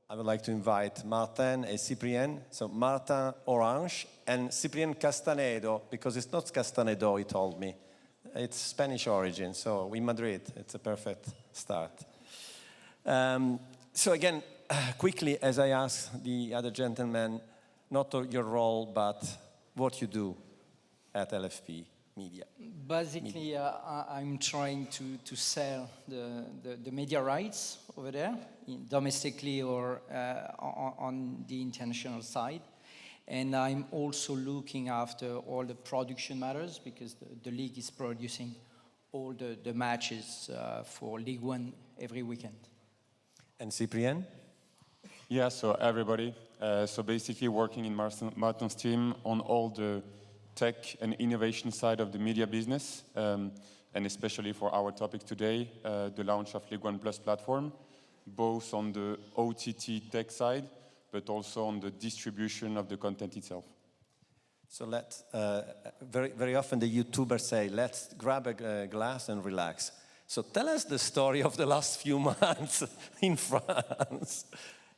I would like to invite Martin and Cyprien. So Martin Aurenche and Cyprien Castanedo, because it's not Castanedo, he told me. It's Spanish origin, so in Madrid, it's a perfect start. So again, quickly, as I asked the other gentlemen, not your role, but what you do at LFP Media. Basically, I'm trying to sell the media rights over there, domestically or on the international side. And I'm also looking after all the production matters because the league is producing all the matches for League One every weekend. And Cyprien? Yeah, so everybody. So basically working in Martin's team on all the tech and innovation side of the media business, and especially for our topic today, the launch of League One Plus platform, both on the OTT tech side, but also on the distribution of the content itself. So very often the YouTubers say, let's grab a glass and relax. So tell us the story of the last few months in France.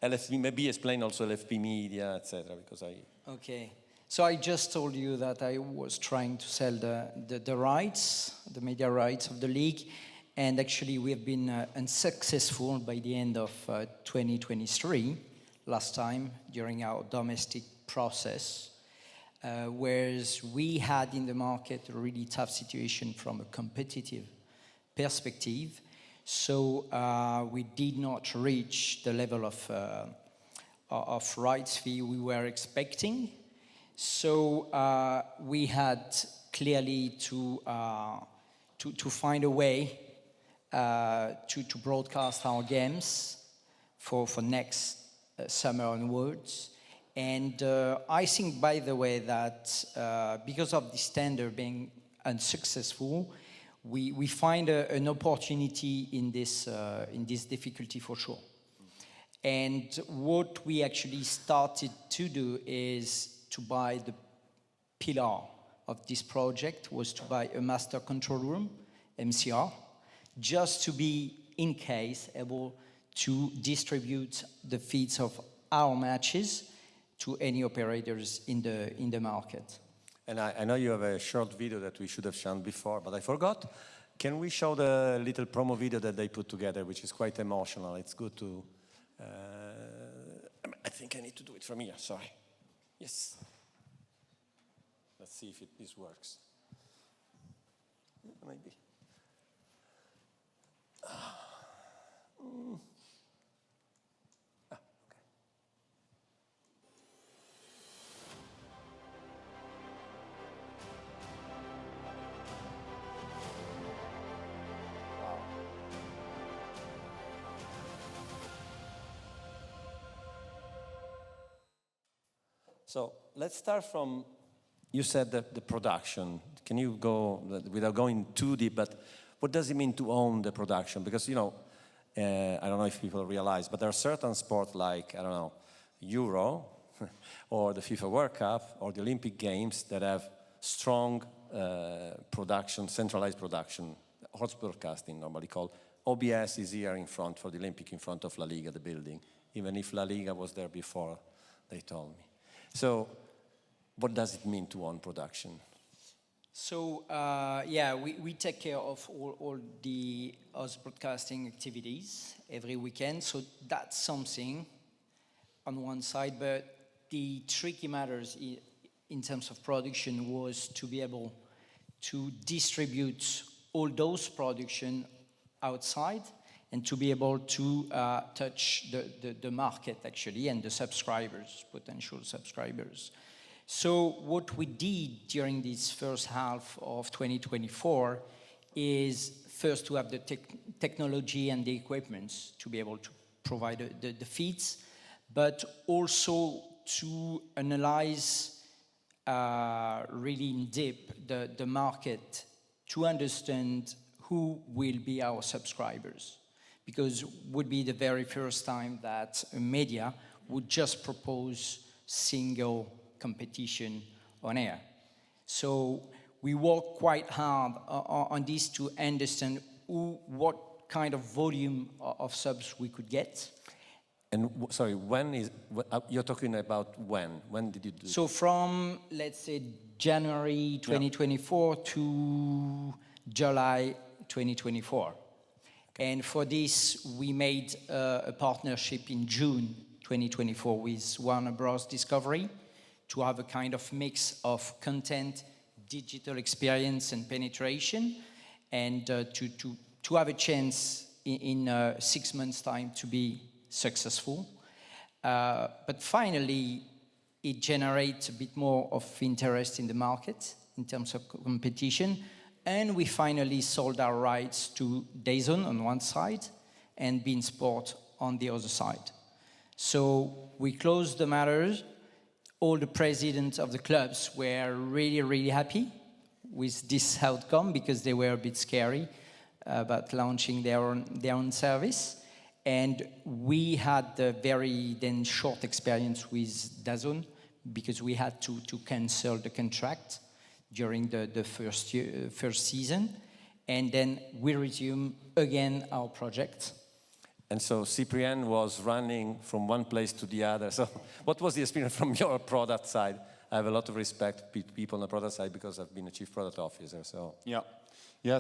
LFP, maybe explain also LFP Media, etc. Because Okay. So I just told you that I was trying to sell the rights, the media rights of the league, and actually we have been unsuccessful by the end of 2023, last time during our domestic process, whereas we had in the market a really tough situation from a competitive perspective. So we did not reach the level of rights fee we were expecting. So we had clearly to find a way to broadcast our games for next summer onwards. And I think, by the way, that because of this tender being unsuccessful, we find an opportunity in this difficulty for sure. And what we actually started to do is to buy the pillar of this project was to buy a master control room, MCR, just to be, in case, able to distribute the feeds of our matches to any operators in the market. And I know you have a short video that we should have shown before, but I forgot. Can we show the little promo video that they put together, which is quite emotional? It's good to... I think I need to do it from here, sorry. Yes. Let's see if this works. Maybe. Okay. Wow. So let's start from, you said that the production. Can you go, without going too deep, but what does it mean to own the production? Because, you know, I don't know if people realize, but there are certain sports like, I don't know, Euro, or the FIFA World Cup, or the Olympic Games that have strong production, centralized production, horse broadcasting normally called. OBS is here in front for the Olympic, in front of La Liga, the building, even if La Liga was there before, they told me. So, what does it mean to own production? So, yeah, we take care of all the host broadcasting activities every weekend. So that's something on one side, but the tricky matters in terms of production was to be able to distribute all those production outside and to be able to touch the market actually and the subscribers, potential subscribers. So what we did during this first half of 2024 is first to have the technology and the equipment to be able to provide the feeds, but also to analyze really in depth the market to understand who will be our subscribers. Because it would be the very first time that a media would just propose single competition on air. So we work quite hard on this to understand what kind of volume of subs we could get. And sorry, when is, you're talking about when? When did you do So from, let's say, January 2024 to July 2024. And for this, we made a partnership in June 2024 with Warner Bros. Discovery to have a kind of mix of content, digital experience, and penetration, and to have a chance in 6 months' time to be successful. But finally, it generates a bit more of interest in the market in terms of competition. And we finally sold our rights to DAZN on one side and beIN Sport on the other side. So we closed the matters. All the presidents of the clubs were really, really happy with this outcome because they were a bit scary about launching their own service. And we had a very then short experience with DAZN because we had to cancel the contract during the first season. And then we resume again our project. And so Cyprien was running from one place to the other. So what was the experience from your product side? I have a lot of respect for people on the product side because I've been a chief product officer. So yeah.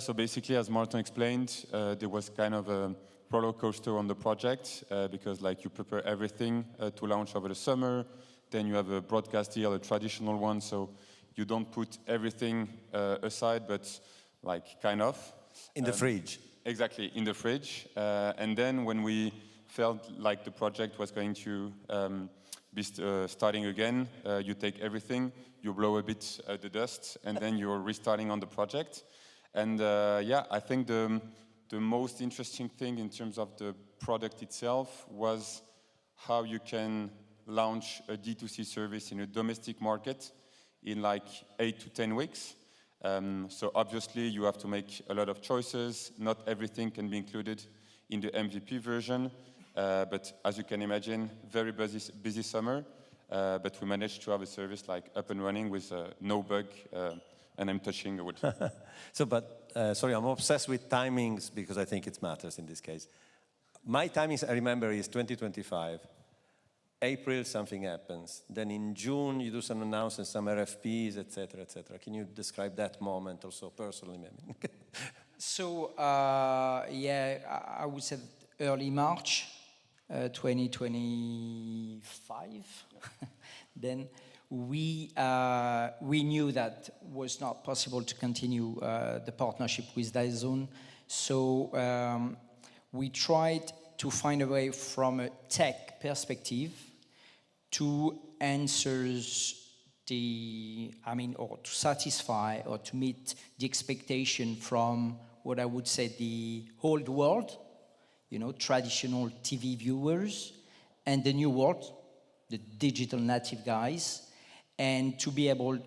So basically, as Martin explained, there was kind of a roller coaster on the project because, like, you prepare everything to launch over the summer. Then you have a broadcast deal, a traditional one. So you don't put everything aside, but like kind of in the fridge. Exactly, in the fridge. And then when we felt like the project was going to be starting again, you take everything, you blow a bit the dust, and then you're restarting on the project. And yeah, I think the most interesting thing in terms of the product itself was how you can launch a D2C service in a domestic market in like 8 to 10 weeks. So obviously you have to make a lot of choices. Not everything can be included in the MVP version. But as you can imagine, very busy summer. But we managed to have a service like up and running with no bug. And I'm touching wood. So, but sorry, I'm obsessed with timings because I think it matters in this case. My timings, I remember, is 2025. April, something happens. Then in June, you do some announcements, some RFPs, etc., etc. Can you describe that moment also personally, maybe? So, yeah, I would say early March 2025. Then we knew that was not possible to continue the partnership with DAZN. So we tried to find a way from a tech perspective to answer or to satisfy or to meet the expectation from what I would say the old world, traditional TV viewers, and the new world, the digital native guys, and to be able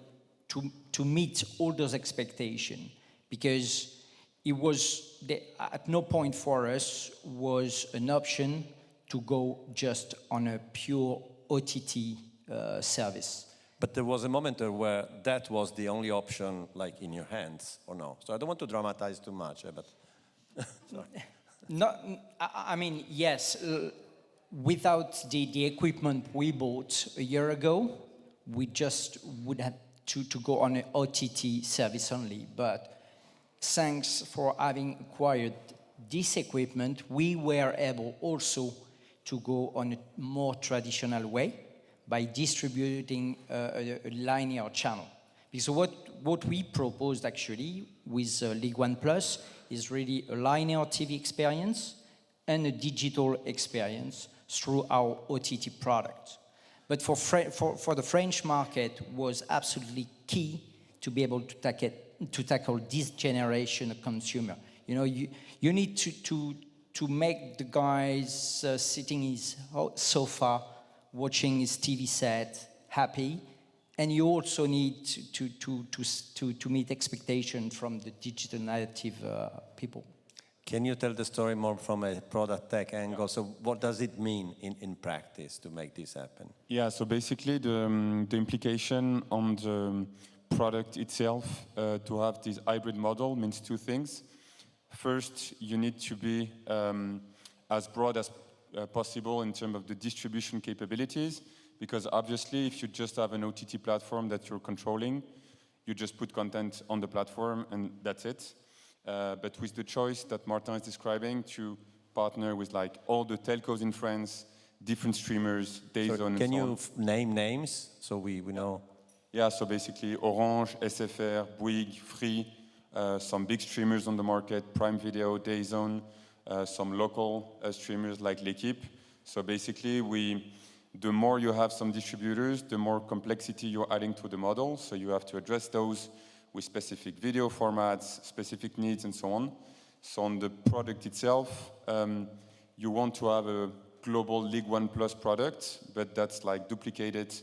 to meet all those expectations, because it was at no point for us was an option to go just on a pure OTT service. But there was a moment where that was the only option, like in your hands, or no? So I don't want to dramatize too much, but sorry. No, I mean, yes. Without the equipment we bought a year ago, we just would have to go on an OTT service only. But thanks for having acquired this equipment, we were able also to go on a more traditional way by distributing a linear channel. Because what we proposed actually with League One Plus is really a linear TV experience and a digital experience through our OTT product. But for the French market was absolutely key to be able to tackle this generation of consumer. You need to make the guys sitting in his sofa, watching his TV set, happy, and you also need to meet expectations from the digital native people. Can you tell the story more from a product tech angle? So what does it mean in practice to make this happen? Yeah, so basically the implication on the product itself to have this hybrid model means two things. First, you need to be as broad as possible in terms of the distribution capabilities, because obviously if you just have an OTT platform that you're controlling, you just put content on the platform and that's it. But with the choice that Martin is describing to partner with like all the telcos in France, different streamers, DAZN, So and can so you on. name names so we know? Yeah, so basically Aurenche, SFR, Bouygues, Free, some big streamers on the market, Prime Video, DAZN, some local streamers like L'Equipe. So basically the more you have some distributors, the more complexity you're adding to the model. So you have to address those with specific video formats, specific needs, and so on. So on the product itself, you want to have a global League One Plus product, but that's like duplicated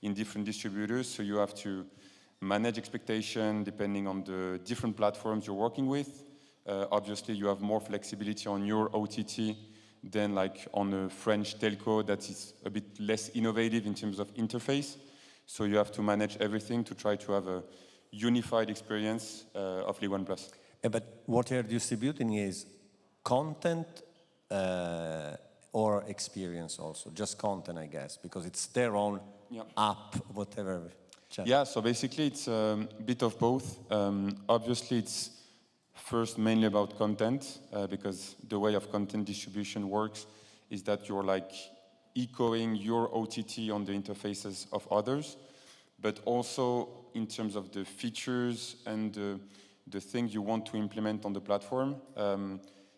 in different distributors. So you have to manage expectation depending on the different platforms you're working with. Obviously, you have more flexibility on your OTT than like on a French telco that is a bit less innovative in terms of interface. So you have to manage everything to try to have a unified experience of League One Plus. But what you're distributing is content or experience also? Just content, I guess, because it's their own app, whatever. Yeah, so basically it's a bit of both. Obviously, it's first mainly about content, because the way of content distribution works is that you're like echoing your OTT on the interfaces of others, but also in terms of the features and the things you want to implement on the platform,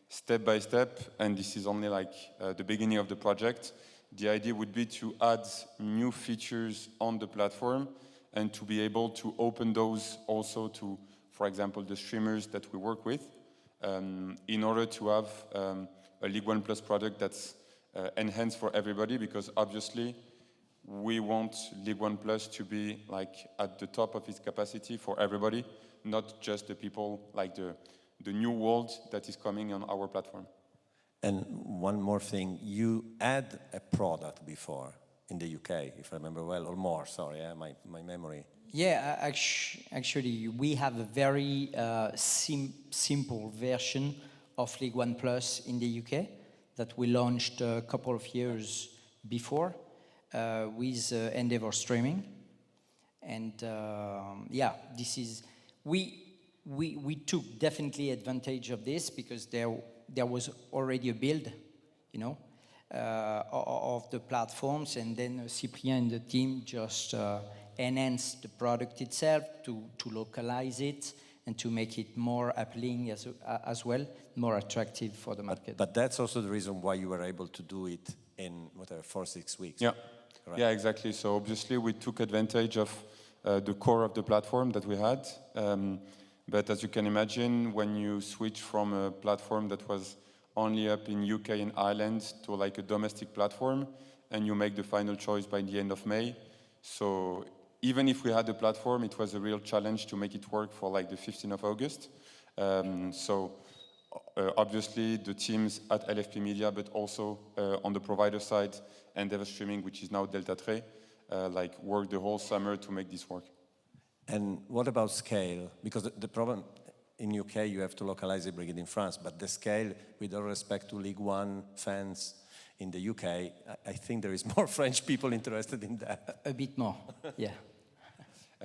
step by step, and this is only like the beginning of the project. The idea would be to add new features on the platform and to be able to open those also to, for example, the streamers that we work with, in order to have a League One Plus product that's enhanced for everybody, because obviously we want League One Plus to be like at the top of its capacity for everybody, not just the people like the new world that is coming on our platform. And one more thing, you had a product before in the UK, if I remember well, or more, sorry, my memory. Yeah, actually, we have a very simple version of League One Plus in the UK that we launched a couple of years before with Endeavour Streaming. And yeah, this is, we took definitely advantage of this because there was already a build, you know, of the platforms, and then Cyprien and the team just enhanced the product itself to localize it and to make it more appealing as well, more attractive for the market. But that's also the reason why you were able to do it in, whatever, 4-6 weeks. Yeah, Correct. yeah, exactly. So obviously we took advantage of the core of the platform that we had. But as you can imagine, when you switch from a platform that was only up in UK and Ireland to like a domestic platform, and you make the final choice by the end of May. So even if we had the platform, it was a real challenge to make it work for like the 15th of August. Obviously the teams at LFP Media, but also on the provider side, Endeavour Streaming, which is now Delta Tre, like worked the whole summer to make this work. And what about scale? Because the problem in UK, you have to localize it, bring it in France, but the scale, with all respect to League One fans in the UK, I think there is more French people interested in that. A bit more, yeah.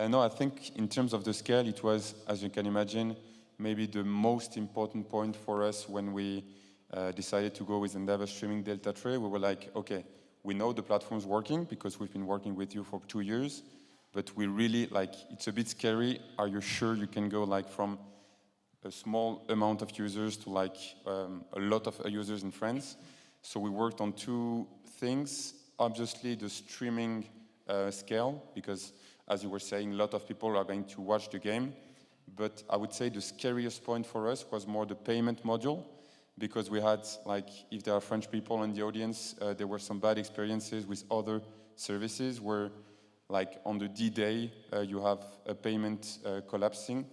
No, I think in terms of the scale, it was, as you can imagine, maybe the most important point for us when we decided to go with Endeavour Streaming Delta Tre. We were like, okay, we know the platform's working because we've been working with you for 2 years, but we really, like, it's a bit scary. Are you sure you can go like from a small amount of users to like a lot of users in France? So we worked on 2 things. Obviously, the streaming scale, because as you were saying, a lot of people are going to watch the game. But I would say the scariest point for us was more the payment module, because we had, like, if there are French people in the audience, there were some bad experiences with other services where, like, on the D-Day, you have a payment collapsing,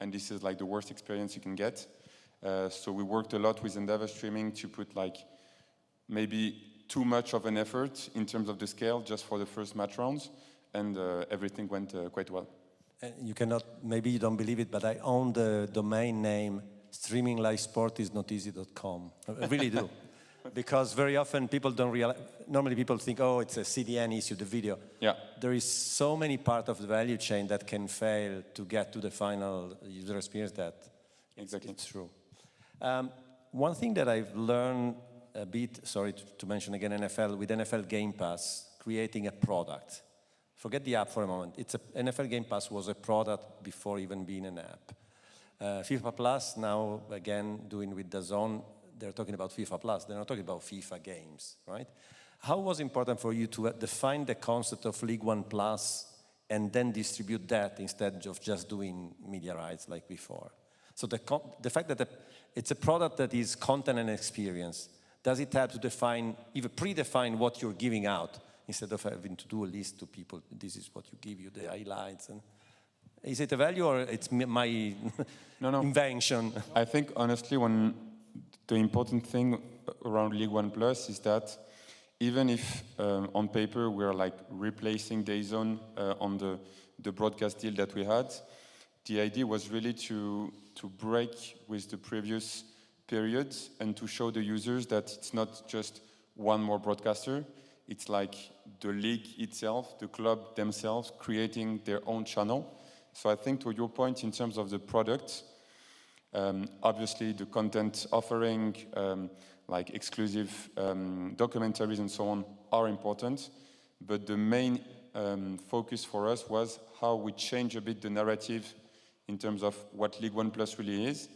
and this is like the worst experience you can get. So we worked a lot with Endeavour Streaming to put like maybe too much of an effort in terms of the scale just for the first match rounds, and everything went quite well. You cannot, maybe you don't believe it, but I own the domain name streaminglivesport.com. I really do. because very often people don't realize, normally people think, oh, it's a CDN issue, the video. Yeah. There is so many parts of the value chain that can fail to get to the final user experience that Exactly. it's true. One thing that I've learned a bit, sorry to mention again NFL, with NFL Game Pass, creating a product. Forget the app for a moment. NFL Game Pass was a product before even being an app. FIFA Plus now, again, doing with DAZN, they're talking about FIFA Plus. They're not talking about FIFA games, right? How was it important for you to define the concept of League One Plus and then distribute that instead of just doing media rights like before? So the fact that it's a product that is content and experience, does it help to define, even predefine what you're giving out instead of having to do a list to people, this is what you give you, the highlights? And is it a value or it's my invention? I think, honestly, the important thing around League One Plus is that even if on paper we're like replacing DAZN on the broadcast deal that we had, the idea was really to break with the previous periods and to show the users that it's not just one more broadcaster, it's like the league itself, the club themselves creating their own channel. So I think to your point in terms of the product, obviously the content offering, like exclusive documentaries and so on are important, but the main focus for us was how we change a bit the narrative in terms of what League One Plus really is.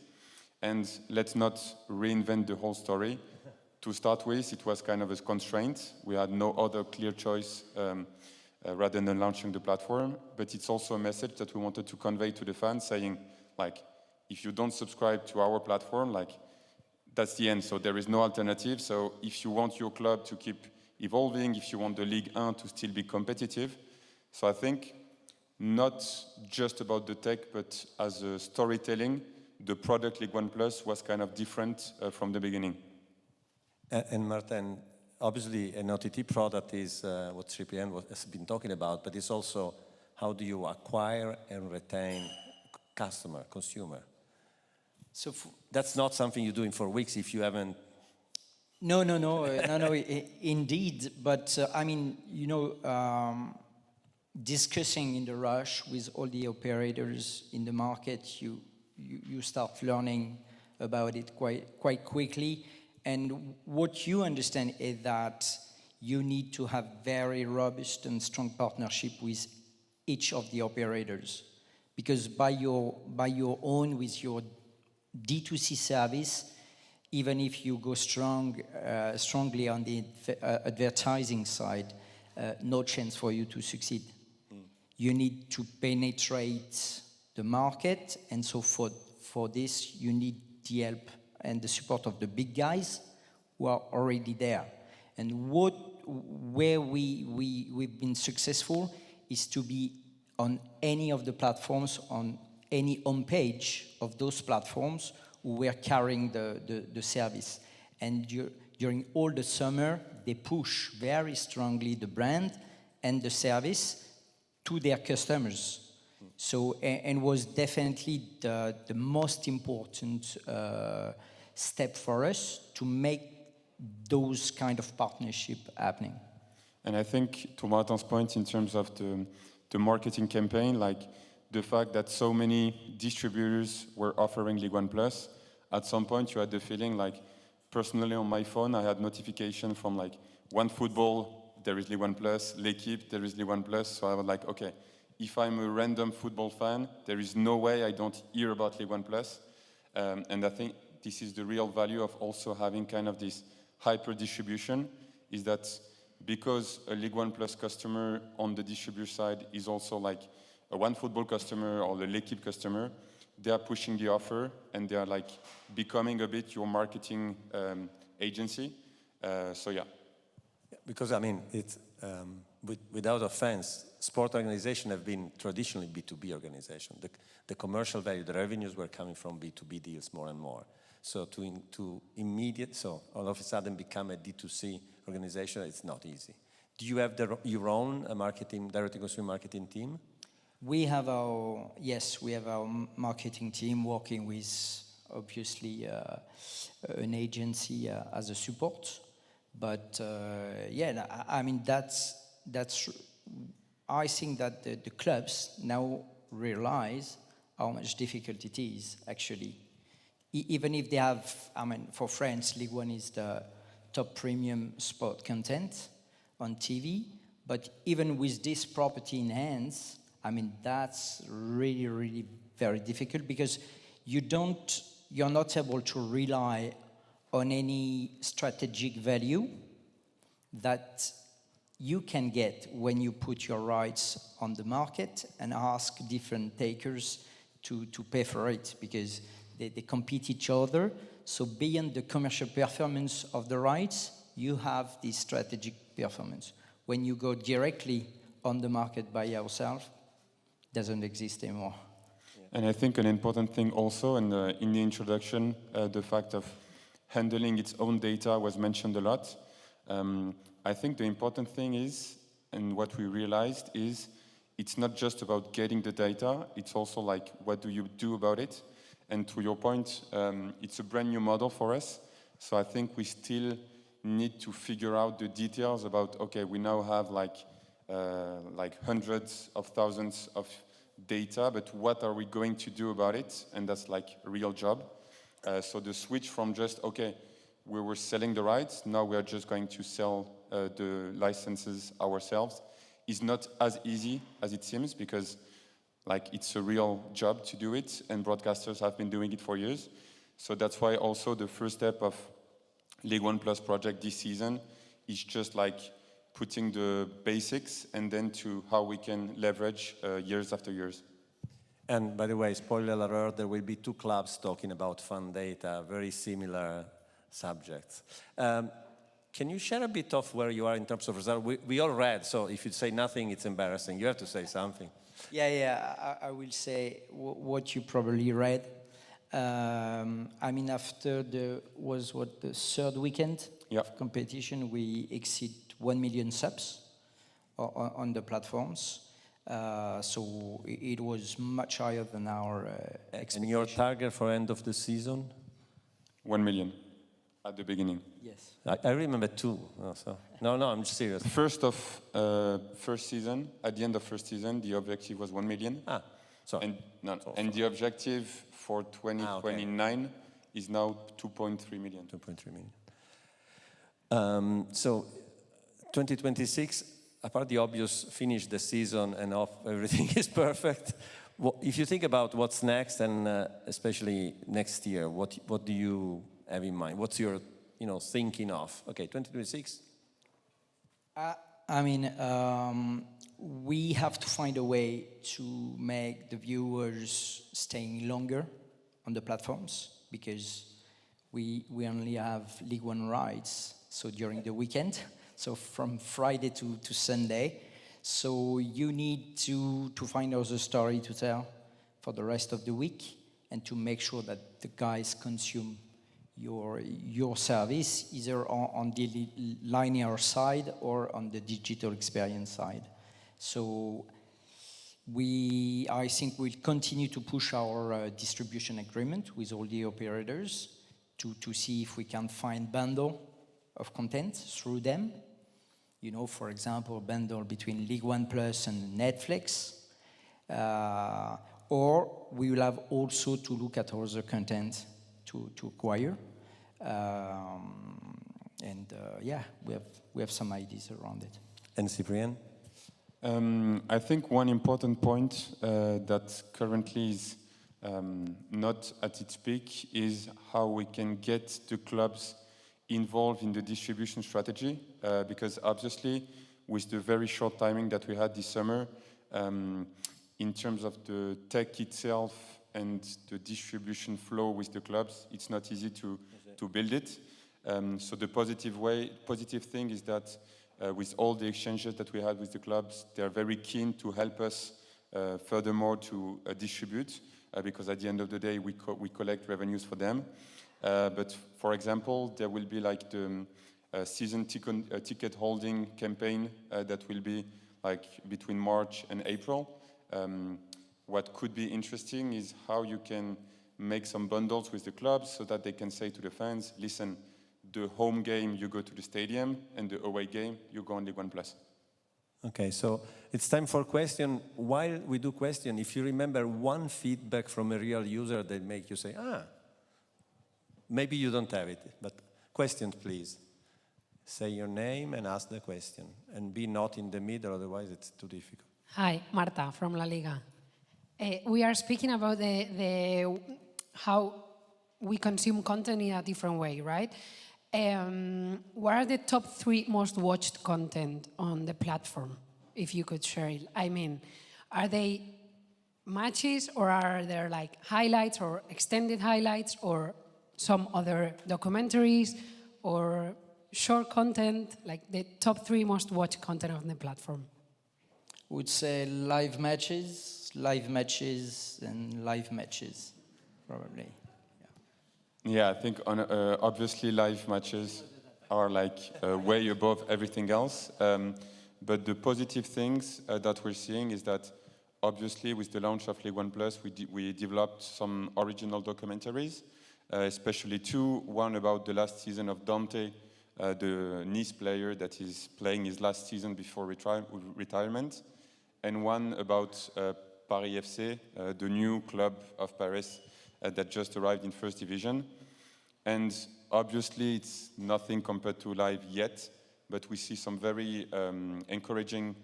And let's not reinvent the whole story. To start with, it was kind of a constraint. We had no other clear choice rather than launching the platform. But it's also a message that we wanted to convey to the fans, saying, like, if you don't subscribe to our platform, like, that's the end. So there is no alternative. So if you want your club to keep evolving, if you want the Ligue 1 to still be competitive, so I think not just about the tech, but as a storytelling, the product League One Plus was kind of different from the beginning. And Martin, obviously an OTT product is what Cyprien has been talking about, but it's also how do you acquire and retain consumer. So that's not something you do in 4 weeks if you haven't. No, indeed. But I mean, you know, discussing in the rush with all the operators in the market, you start learning about it quite quickly. And what you understand is that you need to have very robust and strong partnership with each of the operators, because by your own, with your D2C service, even if you go strongly on the advertising side, no chance for you to succeed. You need to penetrate the market, and so for this you need the help and the support of the big guys who are already there. And where we've been successful is to be on any of the platforms, on any homepage of those platforms, who were carrying the service. And during all the summer, they push very strongly the brand and the service to their customers. So, and was definitely the most important step for us to make those kind of partnership happening. And I think to Martin's point in terms of the marketing campaign, like the fact that so many distributors were offering League One Plus, at some point you had the feeling like, personally on my phone, I had notification from like OneFootball, there is League One Plus, L'Equipe, there is League One Plus. So I was like, okay, if I'm a random football fan, there is no way I don't hear about League One Plus. And I think this is the real value of also having kind of this hyper distribution, is that because a League One Plus customer on the distributor side is also like a OneFootball customer or the L'Equipe customer, they are pushing the offer and they are like becoming a bit your marketing agency. So yeah. Because I mean, it's without offense, sport organizations have been traditionally B2B organizations. The commercial value, the revenues were coming from B2B deals more and more. So so all of a sudden become a D2C organization, it's not easy. Do you have your own direct-to-consumer marketing team? We have our marketing team working with obviously an agency as a support. But I mean that's. I think that the clubs now realize how much difficult it is actually. Even if they have, I mean, for France, Ligue 1 is the top premium sport content on TV. But even with this property in hands, I mean, that's really, really very difficult because you're not able to rely on any strategic value that you can get when you put your rights on the market and ask different takers to pay for it, because they compete each other. So beyond the commercial performance of the rights, you have this strategic performance. When you go directly on the market by yourself, it doesn't exist anymore. And I think an important thing also, and in the introduction, the fact of handling its own data was mentioned a lot. I think the important thing is, and what we realized is, it's not just about getting the data, it's also like, what do you do about it? And to your point, it's a brand new model for us. So I think we still need to figure out the details about, okay, we now have like hundreds of thousands of data, but what are we going to do about it? And that's like a real job. So the switch from just, okay, we were selling the rights, now we are just going to sell the licenses ourselves, is not as easy as it seems, because like it's a real job to do it, and broadcasters have been doing it for years. So that's why also the first step of Ligue 1 Plus project this season is just like putting the basics and then to how we can leverage years after years. And by the way, spoiler alert, there will be two clubs talking about fan data, very similar subjects. Can you share a bit of where you are in terms of results? We all read, so if you say nothing, it's embarrassing. You have to say something. I will say what you probably read. I mean, after the third weekend of competition, we exceed 1 million subs on the platforms. So it was much higher than our expectation. And your target for end of the season? 1 million at the beginning. Yes. I remember 2. No, I'm serious. First season, at the end of first season, the objective was 1 million. And the objective for 2029 is now 2.3 million. 2.3 million. So 2026, apart the obvious, finish the season and off, everything is perfect. If you think about what's next, and especially next year, what do you have in mind? What's your thinking of? Okay, 2026? I mean, we have to find a way to make the viewers staying longer on the platforms, because we only have Ligue 1 rights, so during the weekend, so from Friday to Sunday. So you need to find other story to tell for the rest of the week, and to make sure that the guys consume your service, either on the linear side or on the digital experience side. So I think we'll continue to push our distribution agreement with all the operators to see if we can find bundle of content through them. For example, bundle between Ligue 1 Plus and Netflix. Or we will have also to look at other content to acquire. We have some ideas around it. And Cyprien? I think one important point that currently is not at its peak is how we can get the clubs involved in the distribution strategy, because obviously with the very short timing that we had this summer, in terms of the tech itself and the distribution flow with the clubs, it's not easy to build it. So the positive thing is that with all the exchanges that we had with the clubs, they are very keen to help us furthermore to distribute, because at the end of the day, we collect revenues for them. But for example, there will be like the season ticket holding campaign that will be like between March and April. What could be interesting is how you can make some bundles with the clubs so that they can say to the fans, listen, the home game you go to the stadium and the away game you go on Ligue 1 Plus. Okay, so it's time for question. While we do question, if you remember one feedback from a real user that make you say, maybe you don't have it, but questions, please. Say your name and ask the question. And be not in the middle, otherwise it's too difficult. Hi, Marta from La Liga. We are speaking about the how we consume content in a different way, right? What are the top 3 most watched content on the platform, if you could share it? I mean, are they matches or are there like highlights or extended highlights or some other documentaries or short content, like the top 3 most watched content on the platform? Would say live matches, and live matches, probably. Yeah, I think obviously live matches are like way above everything else. But the positive things that we're seeing is that obviously with the launch of Ligue 1 Plus, we developed some original documentaries, especially 2. One about the last season of Dante, the Nice player that is playing his last season before retirement, and one about Paris FC, the new club of Paris that just arrived in first division. And obviously it's nothing compared to live yet, but we see some very encouraging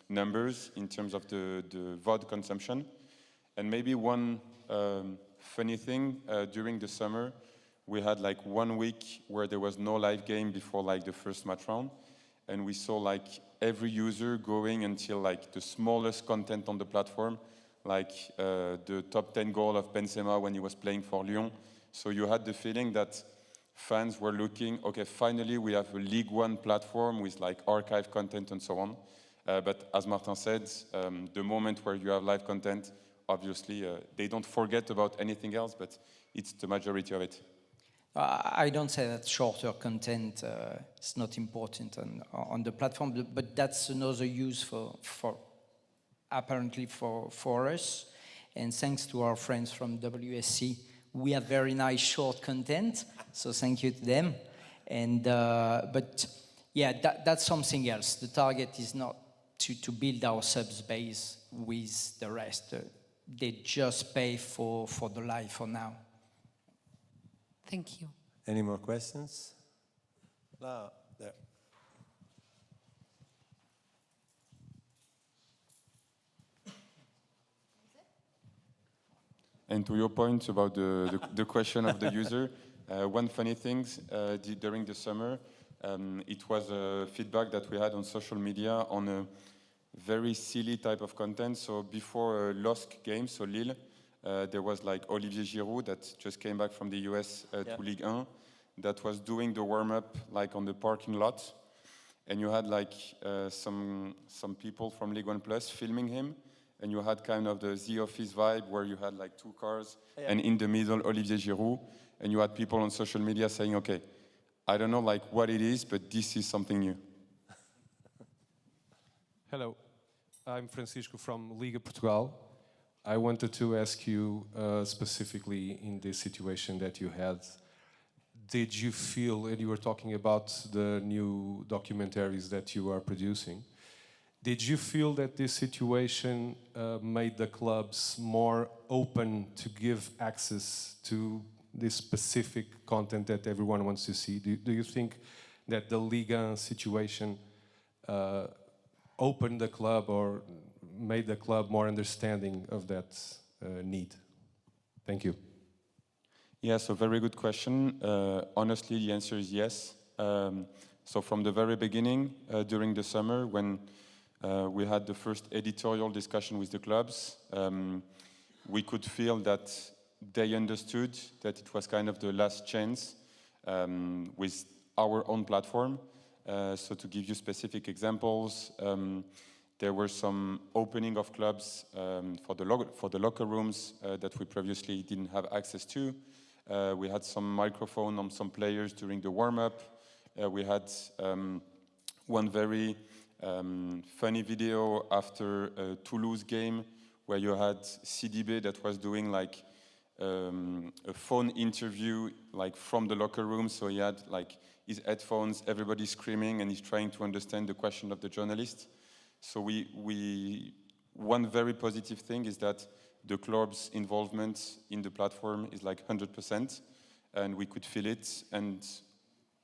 numbers in terms of the VOD consumption. And maybe one funny thing, during the summer, we had like 1 week where there was no live game before like the first match round. And we saw like every user going until like the smallest content on the platform, like the top 10 goal of Benzema when he was playing for Lyon. So you had the feeling that fans were looking, okay, finally we have a Ligue 1 platform with like archive content and so on. But as Martin said, the moment where you have live content, obviously they don't forget about anything else, but it's the majority of it. I don't say that shorter content is not important on the platform, but that's another use for apparently for us. And thanks to our friends from WSC, we have very nice short content. So thank you to them. And but yeah, that's something else. The target is not to build our subs base with the rest. They just pay for the live for now. Thank you. Any more questions? No, there. And to your point about the question of the user, one funny thing during the summer, it was a feedback that we had on social media on a very silly type of content. So before a LOSC game, so Lille, there was like Olivier Giroud that just came back from the US to Ligue 1, that was doing the warm-up like on the parking lot. And you had like some people from Ligue 1 Plus filming him. And you had kind of the Office vibe where you had like 2 cars and in the middle Olivier Giroud. And you had people on social media saying, okay, I don't know like what it is, but this is something new. Hello, I'm Francisco from Liga Portugal. I wanted to ask you specifically in this situation that you had, did you feel, and you were talking about the new documentaries that you are producing, did you feel that this situation made the clubs more open to give access to this specific content that everyone wants to see? Do you think that the Liga situation opened the club or made the club more understanding of that need? Thank you. Yeah, so very good question. Honestly, the answer is yes. So from the very beginning, during the summer, when we had the first editorial discussion with the clubs, we could feel that they understood that it was kind of the last chance with our own platform. So to give you specific examples, there were some opening of clubs for the locker rooms that we previously didn't have access to. We had some microphone on some players during the warm-up. We had one very funny video after a Toulouse game where you had CDB that was doing like a phone interview like from the locker room. So he had like his headphones, everybody screaming, and he's trying to understand the question of the journalist. So one very positive thing is that the club's involvement in the platform is like 100%, and we could feel it. And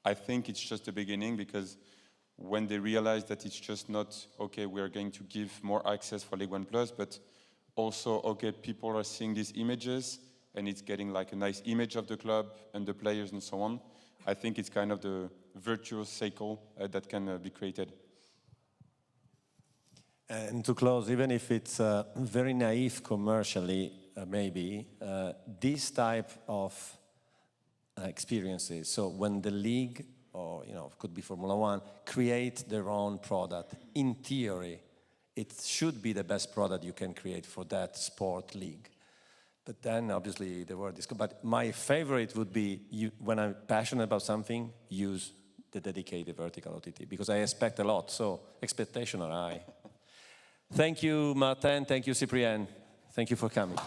I think it's just the beginning, because when they realize that it's just not, okay, we are going to give more access for League One Plus, but also, okay, people are seeing these images, and it's getting like a nice image of the club and the players and so on. I think it's kind of the virtuous cycle that can be created. And to close, even if it's very naive commercially, maybe, this type of experiences, so when the league, or could be Formula One, create their own product, in theory, it should be the best product you can create for that sport league. But then, obviously, the word is good. But my favorite would be, when I'm passionate about something, use the dedicated vertical OTT, because I expect a lot, so expectations are high. Thank you, Martin. Thank you, Cyprien. Thank you for coming.